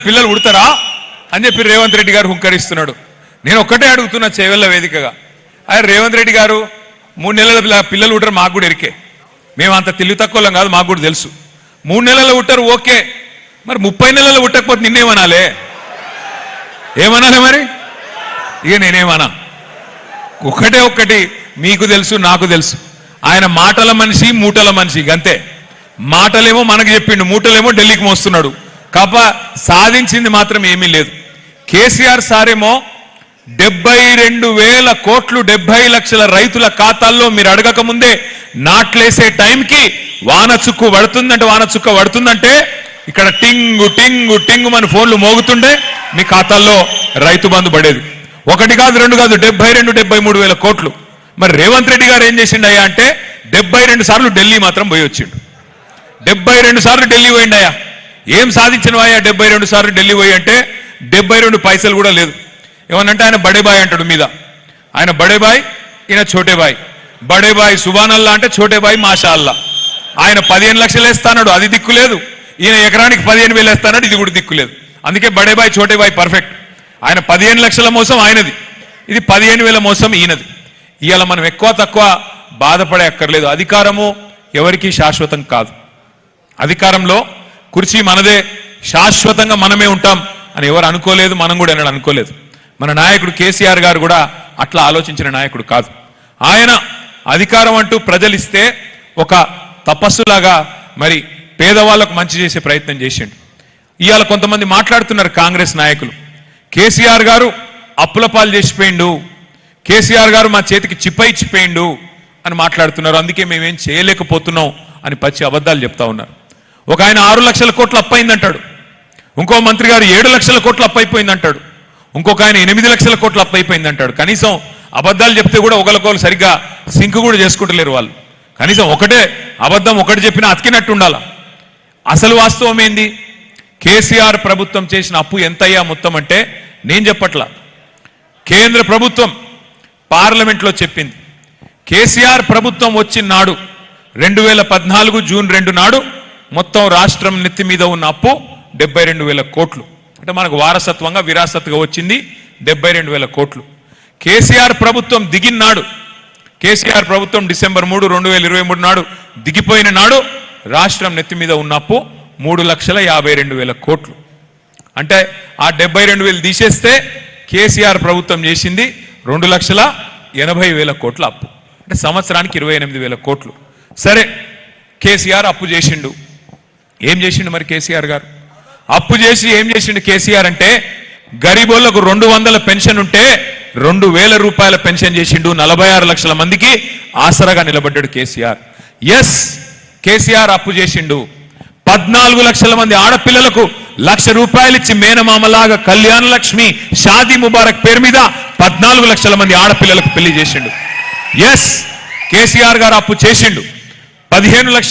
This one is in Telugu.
పిల్లలు ఉడతారా అని చెప్పి రేవంత్ రెడ్డి గారు హుంకరిస్తున్నాడు. నేను ఒక్కటే అడుగుతున్నా చేవెళ్ళ వేదికగా, అరే రేవంత్ రెడ్డి గారు 3 నెలల పిల్లలు ఉట్టరు, మాకు కూడా ఎరికే, మేము అంత తెలివి తక్కువలం కాదు, మాకు కూడా తెలుసు. 3 నెలలు ఉట్టరు ఓకే, మరి 30 నెలలు ఉట్టకపోతే నిన్నేమనాలే? ఏమనాలి మరి? ఇక నేనేమనా, ఒక్కటి మీకు తెలుసు నాకు తెలుసు, ఆయన మాటల మనిషి మూటల మనిషి గంతే. మాటలేమో మనకు చెప్పిండు, మూటలేమో ఢిల్లీకి మోస్తున్నాడు. కప్ప సాధించింది మాత్రం ఏమీ లేదు. కేసీఆర్ సారేమో 72,000 కోట్లు 70 లక్షల రైతుల ఖాతాల్లో మీరు అడగక ముందే నాట్లేసే టైంకి వాన చుక్కు పడుతుందంటే ఇక్కడ టింగు టింగు టింగు మన ఫోన్లు మోగుతుండే మీ ఖాతాల్లో రైతు బంధు పడేది. 1 కాదు 2 కాదు 73,000 కోట్లు. మరి రేవంత్ రెడ్డి గారు ఏం చేసిండయ్యా అంటే 72 సార్లు ఢిల్లీ మాత్రం పోయి వచ్చిండు. 72 సార్లు ఢిల్లీ పోయిండయ్యా. ఏం సాధించినవాయా 72 సార్లు ఢిల్లీ పోయి అంటే? 72 పైసలు కూడా లేదు. ఏమనంటే ఆయన బడేబాయ్ అంటాడు మీద, ఆయన బడేబాయ్, ఈయన చోటేబాయ్. బడేబాయ్ సుబానల్లా అంటే చోటేబాయ్ మాషా అల్లా. ఆయన 15 లక్షలు వేస్తాడు, అది దిక్కు లేదు. ఈయన ఎకరానికి 15,000 వేస్తాడు, ఇది కూడా దిక్కు లేదు. అందుకే బడేబాయ్ చోటేబాయ్ పర్ఫెక్ట్. ఆయన 15 లక్షల మోసం ఆయనది, ఇది 15,000 మోసం ఈయనది. ఇవాళ మనం ఎక్కువ తక్కువ బాధపడే అక్కర్లేదు. అధికారము ఎవరికి శాశ్వతం కాదు. అధికారంలో కుర్చీ మనదే, శాశ్వతంగా మనమే ఉంటాం అని ఎవరు అనుకోలేదు, మనం కూడా ఎన్నడూ అనుకోలేదు. మన నాయకుడు కేసీఆర్ గారు కూడా అట్లా ఆలోచించిన నాయకుడు కాదు. ఆయన అధికారం అంటూ ప్రజలిస్తే ఒక తపస్సులాగా మరి పేదవాళ్లకు మంచి చేసే ప్రయత్నం చేసిండు. ఇవాళ కొంతమంది మాట్లాడుతున్నారు కాంగ్రెస్ నాయకులు, కేసీఆర్ గారు అప్పుల పాలు చేసిపోయిండు, కేసీఆర్ గారు మా చేతికి చిప్ప ఇచ్చిపోయిండు అని మాట్లాడుతున్నారు. అందుకే మేమేం చేయలేకపోతున్నాం అని పచ్చి అబద్ధాలు చెప్తా ఉన్నారు. ఒక ఆయన 6 లక్షల కోట్లు అప్పయిందంటాడు, ఇంకో మంత్రి గారు 7 లక్షల కోట్లు అప్పైపోయిందంటాడు, ఇంకొక ఆయన 8 లక్షల కోట్లు అప్పైపోయిందంటాడు. కనీసం అబద్ధాలు చెప్తే కూడా ఒకరికొకరు సరిగ్గా సింక్ కూడా చేసుకుంటలేరు వాళ్ళు. కనీసం ఒకటే అబద్ధం ఒకటి చెప్పినా అతికినట్టు ఉండాల. అసలు వాస్తవం ఏంది? కేసీఆర్ ప్రభుత్వం చేసిన అప్పు ఎంతయ్యా మొత్తం అంటే నేను చెప్పట్లా, కేంద్ర ప్రభుత్వం పార్లమెంట్లో చెప్పింది. కేసీఆర్ ప్రభుత్వం వచ్చిన నాడు 2014 జూన్ 2 నాడు మొత్తం రాష్ట్రం నెత్తి మీద ఉన్న అప్పు 72,000 కోట్లు. అంటే మనకు వారసత్వంగా విరాసత్తుగా వచ్చింది 72,000 కోట్లు. కేసీఆర్ ప్రభుత్వం దిగినాడు, కేసీఆర్ ప్రభుత్వం డిసెంబర్ 3, 2023 నాడు దిగిపోయిన నాడు రాష్ట్రం నెత్తి మీద ఉన్న అప్పు 3,52,000 కోట్లు. అంటే ఆ 72,000 తీసేస్తే కేసీఆర్ ప్రభుత్వం చేసింది 2,80,000 కోట్ల అప్పు. అంటే సంవత్సరానికి 28,000 కోట్లు. సరే, కేసీఆర్ అప్పు చేసిండు. ఏం చేసిండు మరి కేసీఆర్ గారు? అప్పు చేసి ఏం చేసిండు కేసీఆర్ అంటే, గరీబోళ్లకు 200 పెన్షన్ ఉంటే 2,000 రూపాయల పెన్షన్ చేసిండు. 46 లక్షల మందికి ఆసరాగా నిలబడ్డాడు కేసీఆర్. ఎస్, కేసీఆర్ అప్పు చేసిండు. 14 లక్షల మంది ఆడపిల్లలకు 1,00,000 రూపాయలు ఇచ్చి మేనమామలాగా కళ్యాణ లక్ష్మి షాదీ ముబారక్ పేరు మీద 14 లక్షల మంది ఆడపిల్లలకు పెళ్లి చేసిండు. ఎస్, కేసీఆర్ గారు అప్పు చేసిండు. 15 లక్షల